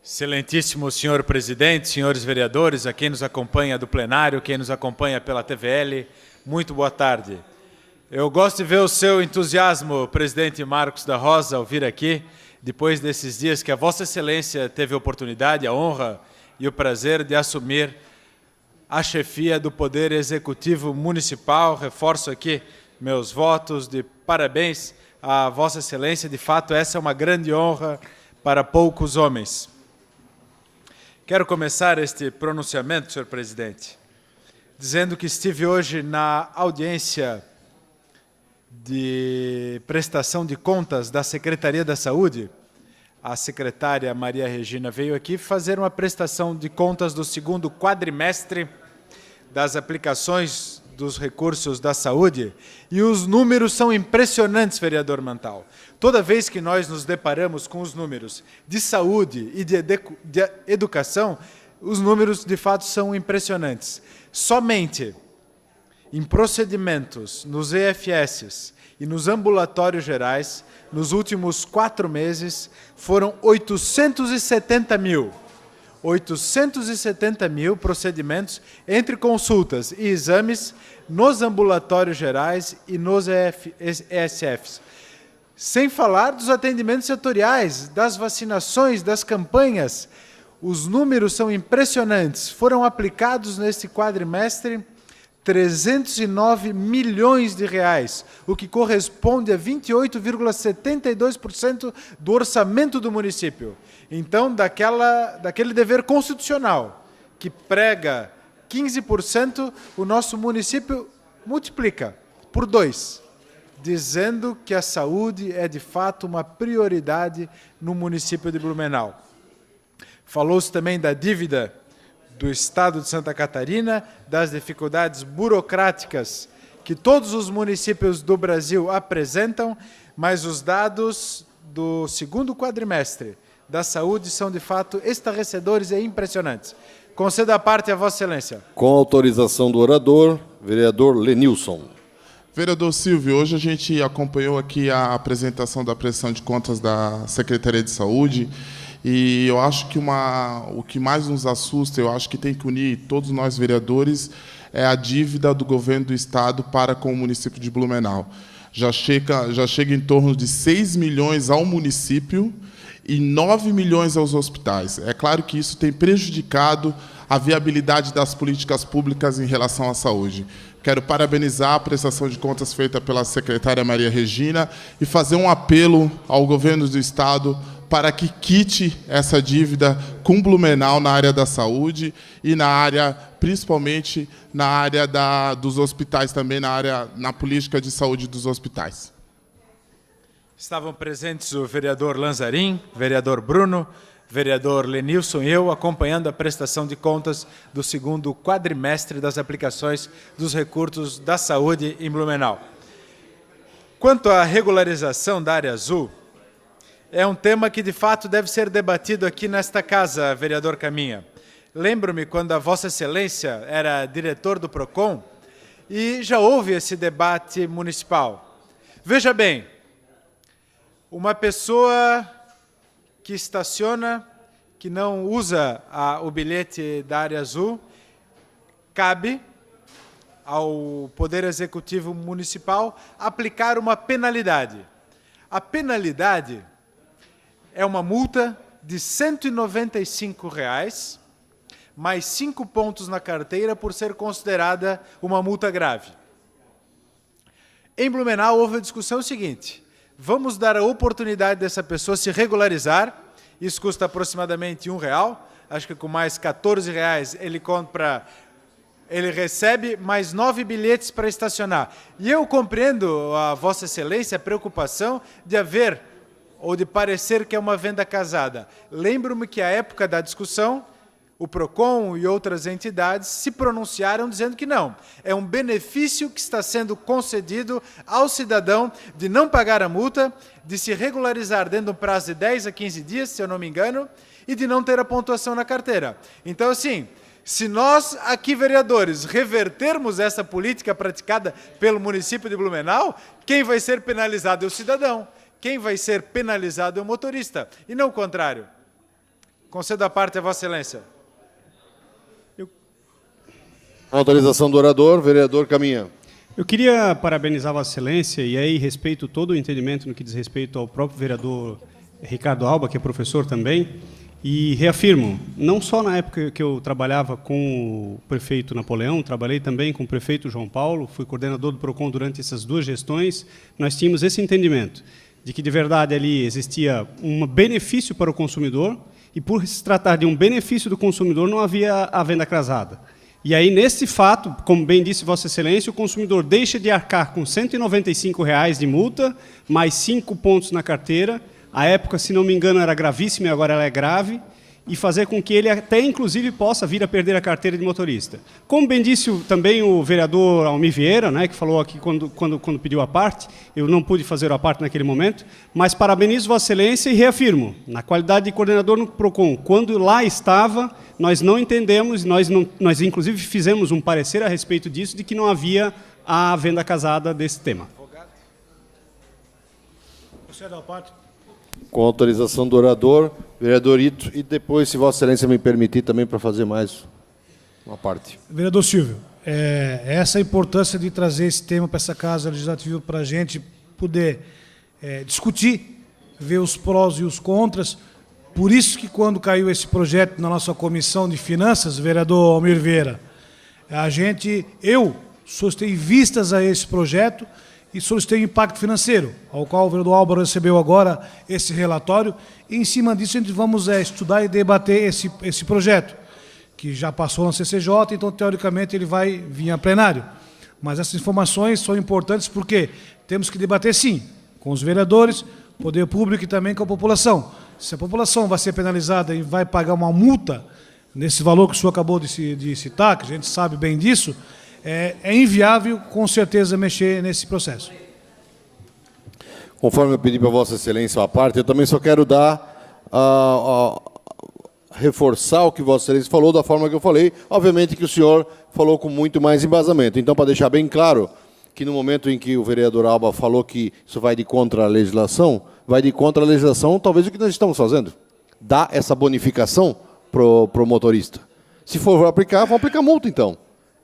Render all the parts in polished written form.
Excelentíssimo senhor presidente, senhores vereadores, a quem nos acompanha do plenário, quem nos acompanha pela TVL, muito boa tarde. Eu gosto de ver o seu entusiasmo, presidente Marcos da Rosa, ao vir aqui, depois desses dias que a Vossa Excelência teve a oportunidade, a honra e o prazer de assumir a chefia do Poder Executivo Municipal. Reforço aqui meus votos de parabéns à Vossa Excelência. De fato, essa é uma grande honra para poucos homens. Quero começar este pronunciamento, senhor presidente, dizendo que estive hoje na audiência de prestação de contas da Secretaria da Saúde. A secretária Maria Regina veio aqui fazer uma prestação de contas do segundo quadrimestre das aplicações dos recursos da saúde, e os números são impressionantes, vereador Mantal. Toda vez que nós nos deparamos com os números de saúde e de educação, os números de fato são impressionantes. Somente em procedimentos, nos EFS e nos ambulatórios gerais, nos últimos 4 meses, foram 870 mil procedimentos entre consultas e exames nos ambulatórios gerais e nos ESFs. Sem falar dos atendimentos setoriais, das vacinações, das campanhas. Os números são impressionantes. Foram aplicados neste quadrimestre 309 milhões de reais, o que corresponde a 28,72% do orçamento do município. Então, daquele dever constitucional que prega 15%, o nosso município multiplica por 2, dizendo que a saúde é, de fato, uma prioridade no município de Blumenau. Falou-se também da dívida do Estado de Santa Catarina, das dificuldades burocráticas que todos os municípios do Brasil apresentam, mas os dados do segundo quadrimestre da saúde são, de fato, estarrecedores e impressionantes. Conceda a parte a Vossa Excelência. Com autorização do orador, vereador Lenilson. Vereador Silvio, hoje a gente acompanhou aqui a apresentação da prestação de contas da Secretaria de Saúde, e eu acho que o que mais nos assusta, eu acho que tem que unir todos nós vereadores, é a dívida do governo do Estado para com o município de Blumenau. Já chega em torno de 6 milhões ao município e 9 milhões aos hospitais. É claro que isso tem prejudicado a viabilidade das políticas públicas em relação à saúde. Quero parabenizar a prestação de contas feita pela secretária Maria Regina e fazer um apelo ao governo do Estado para que quite essa dívida com Blumenau na área da saúde e principalmente na área dos hospitais, também na política de saúde dos hospitais. Estavam presentes o vereador Lanzarin, vereador Bruno, vereador Lenilson e eu, acompanhando a prestação de contas do segundo quadrimestre das aplicações dos recursos da saúde em Blumenau. Quanto à regularização da área azul, é um tema que, de fato, deve ser debatido aqui nesta casa, vereador Caminha. Lembro-me quando a Vossa Excelência era diretor do PROCON e já houve esse debate municipal. Veja bem, uma pessoa que estaciona, que não usa o bilhete da área azul, cabe ao Poder Executivo Municipal aplicar uma penalidade. A penalidade é uma multa de R$ 195, mais 5 pontos na carteira por ser considerada uma multa grave. Em Blumenau houve a discussão seguinte: vamos dar a oportunidade dessa pessoa se regularizar, isso custa aproximadamente R$1, acho que com mais R$14 ele recebe mais 9 bilhetes para estacionar. E eu compreendo a Vossa Excelência a preocupação de haver ou de parecer que é uma venda casada. Lembro-me que, à época da discussão, o PROCON e outras entidades se pronunciaram dizendo que não. É um benefício que está sendo concedido ao cidadão de não pagar a multa, de se regularizar dentro de um prazo de 10 a 15 dias, se eu não me engano, e de não ter a pontuação na carteira. Então, assim, se nós, aqui, vereadores, revertermos essa política praticada pelo município de Blumenau, quem vai ser penalizado é o cidadão. Quem vai ser penalizado é o motorista, e não o contrário. Concedo a parte a Vossa Excelência. Autorização do orador, vereador Caminha. Eu queria parabenizar Vossa Excelência, e aí respeito todo o entendimento no que diz respeito ao próprio vereador Ricardo Alba, que é professor também, e reafirmo, não só na época que eu trabalhava com o prefeito Napoleão, trabalhei também com o prefeito João Paulo, fui coordenador do PROCON durante essas duas gestões, nós tínhamos esse entendimento de que, de verdade, ali existia um benefício para o consumidor, e por se tratar de um benefício do consumidor, não havia a venda crasada. E aí, nesse fato, como bem disse Vossa Excelência, o consumidor deixa de arcar com R$ 195 de multa, mais 5 pontos na carteira. A época, se não me engano, era gravíssima e agora ela é grave, e fazer com que ele até, inclusive, possa vir a perder a carteira de motorista. Como bem disse também o vereador Almir Vieira, né, que falou aqui quando pediu a parte, eu não pude fazer a parte naquele momento, mas parabenizo Vossa Excelência e reafirmo, na qualidade de coordenador no PROCON, quando lá estava, nós não entendemos, nós inclusive fizemos um parecer a respeito disso, de que não havia a venda casada desse tema. Concedo a parte. Com autorização do orador, vereador Ito, e depois, se Vossa Excelência me permitir, também para fazer mais uma parte. Vereador Silvio, essa a importância de trazer esse tema para essa Casa Legislativa para a gente poder discutir, ver os prós e os contras. Por isso que quando caiu esse projeto na nossa Comissão de Finanças, vereador Almir Vieira, eu solicitei vistas a esse projeto e solicitei impacto financeiro, ao qual o vereador Álvaro recebeu agora esse relatório, e em cima disso a gente vamos estudar e debater esse projeto, que já passou na CCJ, então teoricamente ele vai vir a plenário. Mas essas informações são importantes porque temos que debater sim, com os vereadores, poder público e também com a população. Se a população vai ser penalizada e vai pagar uma multa nesse valor que o senhor acabou de citar, que a gente sabe bem disso, é inviável, com certeza, mexer nesse processo. Conforme eu pedi para Vossa Excelência a parte, eu também só quero reforçar o que Vossa Excelência falou da forma que eu falei. Obviamente que o senhor falou com muito mais embasamento. Então, para deixar bem claro que no momento em que o vereador Alba falou que isso vai de contra a legislação, talvez o que nós estamos fazendo. Dar essa bonificação para o motorista. Se for aplicar, vão aplicar multa, então.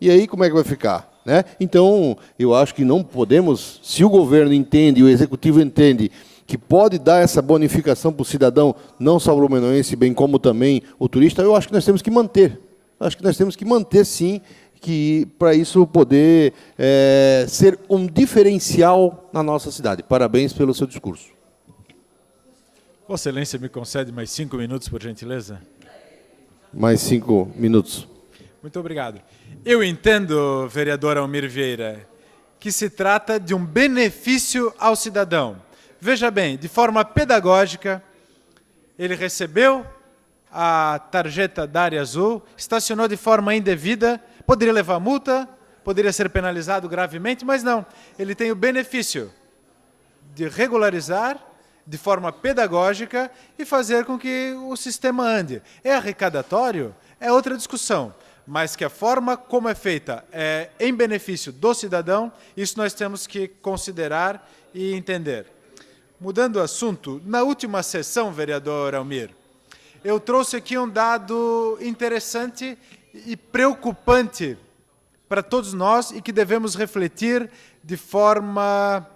E aí, como é que vai ficar? Né? Então, eu acho que não podemos, se o governo entende, o executivo entende, que pode dar essa bonificação para o cidadão, não só o blumenauense, bem como também o turista, eu acho que nós temos que manter. Acho que nós temos que manter, sim, que para isso poder ser um diferencial na nossa cidade. Parabéns pelo seu discurso. Vossa Excelência me concede mais 5 minutos, por gentileza? Mais 5 minutos. Muito obrigado. Eu entendo, vereador Almir Vieira, que se trata de um benefício ao cidadão. Veja bem, de forma pedagógica, ele recebeu a tarjeta da área azul, estacionou de forma indevida, poderia levar multa, poderia ser penalizado gravemente, mas não. Ele tem o benefício de regularizar de forma pedagógica e fazer com que o sistema ande. É arrecadatório? É outra discussão. Mas que a forma como é feita é em benefício do cidadão, isso nós temos que considerar e entender. Mudando o assunto, na última sessão, vereador Almir, eu trouxe aqui um dado interessante e preocupante para todos nós e que devemos refletir de forma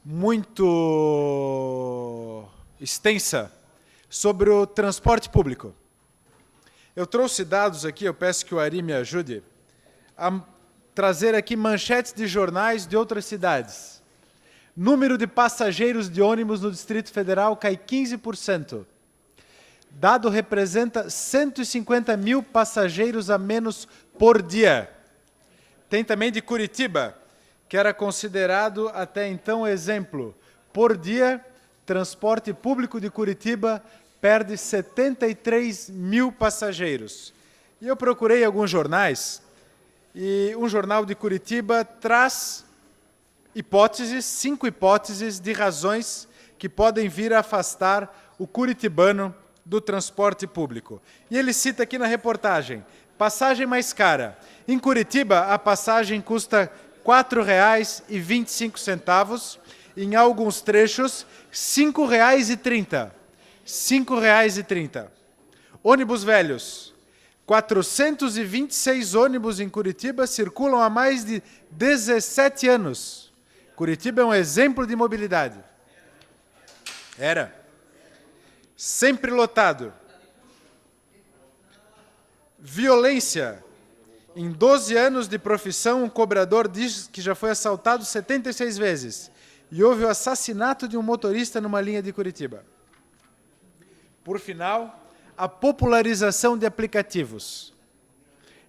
muito extensa sobre o transporte público. Eu trouxe dados aqui, eu peço que o Ari me ajude, a trazer aqui manchetes de jornais de outras cidades. Número de passageiros de ônibus no Distrito Federal cai 15%. Dado representa 150 mil passageiros a menos por dia. Tem também de Curitiba, que era considerado até então exemplo. Por dia, transporte público de Curitiba perde 73 mil passageiros. E eu procurei alguns jornais, e um jornal de Curitiba traz hipóteses, 5 hipóteses de razões que podem vir a afastar o curitibano do transporte público. E ele cita aqui na reportagem, passagem mais cara. Em Curitiba, a passagem custa R$ 4,25, em alguns trechos, R$ 5,30. R$ 5,30. Ônibus velhos. 426 ônibus em Curitiba circulam há mais de 17 anos. Curitiba é um exemplo de mobilidade. Era. Sempre lotado. Violência. Em 12 anos de profissão, um cobrador diz que já foi assaltado 76 vezes. E houve o assassinato de um motorista numa linha de Curitiba. Por final, a popularização de aplicativos.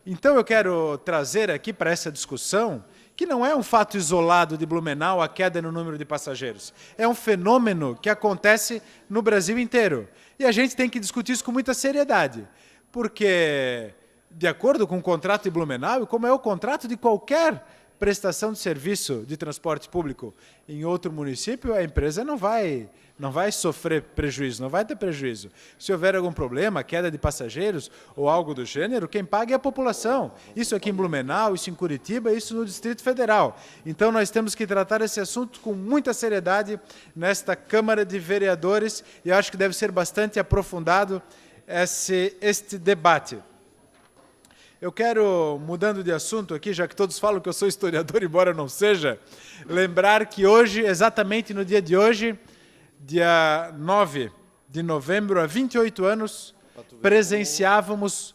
Então eu quero trazer aqui para essa discussão que não é um fato isolado de Blumenau a queda no número de passageiros. É um fenômeno que acontece no Brasil inteiro. E a gente tem que discutir isso com muita seriedade, porque, de acordo com o contrato de Blumenau, e como é o contrato de qualquer prestação de serviço de transporte público em outro município, a empresa não vai sofrer prejuízo, não vai ter prejuízo. Se houver algum problema, queda de passageiros ou algo do gênero, quem paga é a população. Isso aqui em Blumenau, isso em Curitiba, isso no Distrito Federal. Então nós temos que tratar esse assunto com muita seriedade nesta Câmara de Vereadores e eu acho que deve ser bastante aprofundado este debate. Eu quero, mudando de assunto aqui, já que todos falam que eu sou historiador, embora eu não seja, lembrar que hoje, exatamente no dia de hoje, dia 9 de novembro, há 28 anos, presenciávamos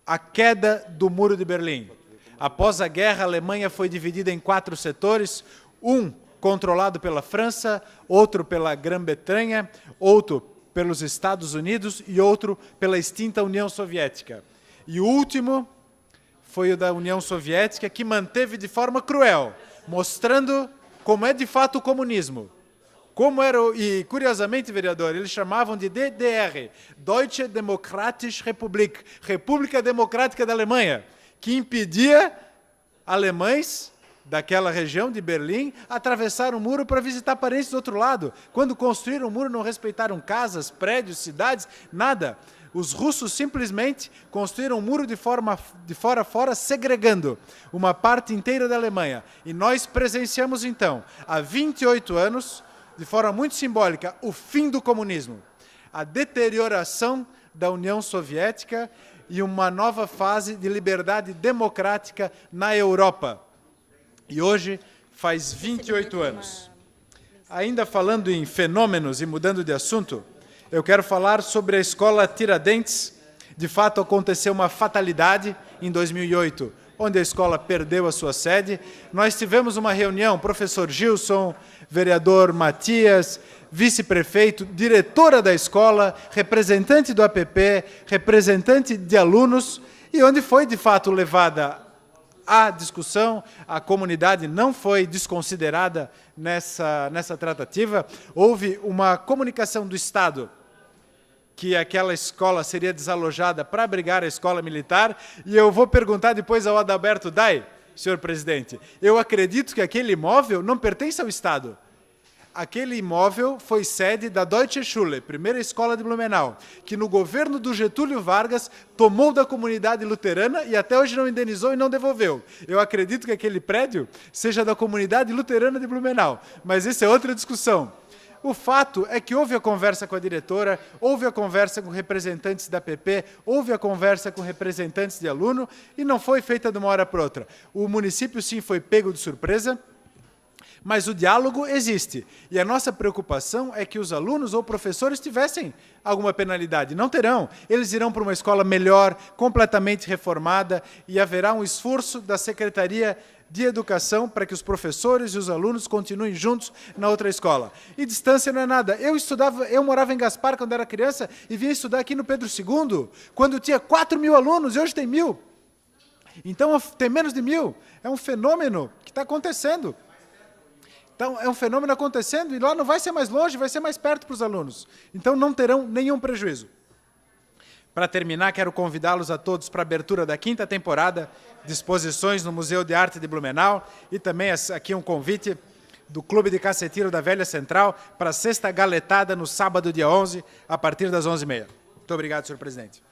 a queda do Muro de Berlim. Após a guerra, a Alemanha foi dividida em 4 setores, um controlado pela França, outro pela Grã-Bretanha, outro pelos Estados Unidos e outro pela extinta União Soviética. E o último foi o da União Soviética, que manteve de forma cruel, mostrando como é de fato o comunismo. Como era, e curiosamente, vereador, eles chamavam de DDR, Deutsche Demokratische Republik, República Democrática da Alemanha, que impedia alemães daquela região de Berlim atravessar o muro para visitar parentes do outro lado. Quando construíram o muro, não respeitaram casas, prédios, cidades, nada. Os russos simplesmente construíram um muro de fora a fora, segregando uma parte inteira da Alemanha. E nós presenciamos, então, há 28 anos, de forma muito simbólica, o fim do comunismo, a deterioração da União Soviética e uma nova fase de liberdade democrática na Europa. E hoje faz 28 anos. Ainda falando em fenômenos e mudando de assunto, eu quero falar sobre a Escola Tiradentes. De fato, aconteceu uma fatalidade em 2008, onde a escola perdeu a sua sede. Nós tivemos uma reunião, professor Gilson, vereador Matias, vice-prefeito, diretora da escola, representante do APP, representante de alunos, e onde foi, de fato, levada a discussão, a comunidade não foi desconsiderada nessa tratativa. Houve uma comunicação do Estado que aquela escola seria desalojada para abrigar a escola militar, e eu vou perguntar depois ao Adalberto Dai, senhor presidente, eu acredito que aquele imóvel não pertence ao Estado. Aquele imóvel foi sede da Deutsche Schule, primeira escola de Blumenau, que no governo do Getúlio Vargas tomou da comunidade luterana e até hoje não indenizou e não devolveu. Eu acredito que aquele prédio seja da comunidade luterana de Blumenau, mas isso é outra discussão. O fato é que houve a conversa com a diretora, houve a conversa com representantes da PP, houve a conversa com representantes de aluno e não foi feita de uma hora para outra. O município, sim, foi pego de surpresa, mas o diálogo existe. E a nossa preocupação é que os alunos ou professores tivessem alguma penalidade. Não terão. Eles irão para uma escola melhor, completamente reformada, e haverá um esforço da Secretaria de Educação para que os professores e os alunos continuem juntos na outra escola. E distância não é nada. Eu morava em Gaspar quando era criança e vinha estudar aqui no Pedro II, quando tinha 4.000 alunos e hoje tem 1.000. Então tem menos de 1.000. É um fenômeno que está acontecendo. Então, é um fenômeno acontecendo e lá não vai ser mais longe, vai ser mais perto para os alunos. Então, não terão nenhum prejuízo. Para terminar, quero convidá-los a todos para a abertura da 5ª temporada de exposições no Museu de Arte de Blumenau e também aqui um convite do Clube de Cacetiro da Velha Central para a 6ª galetada no sábado, dia 11, a partir das 11h30. Muito obrigado, senhor presidente.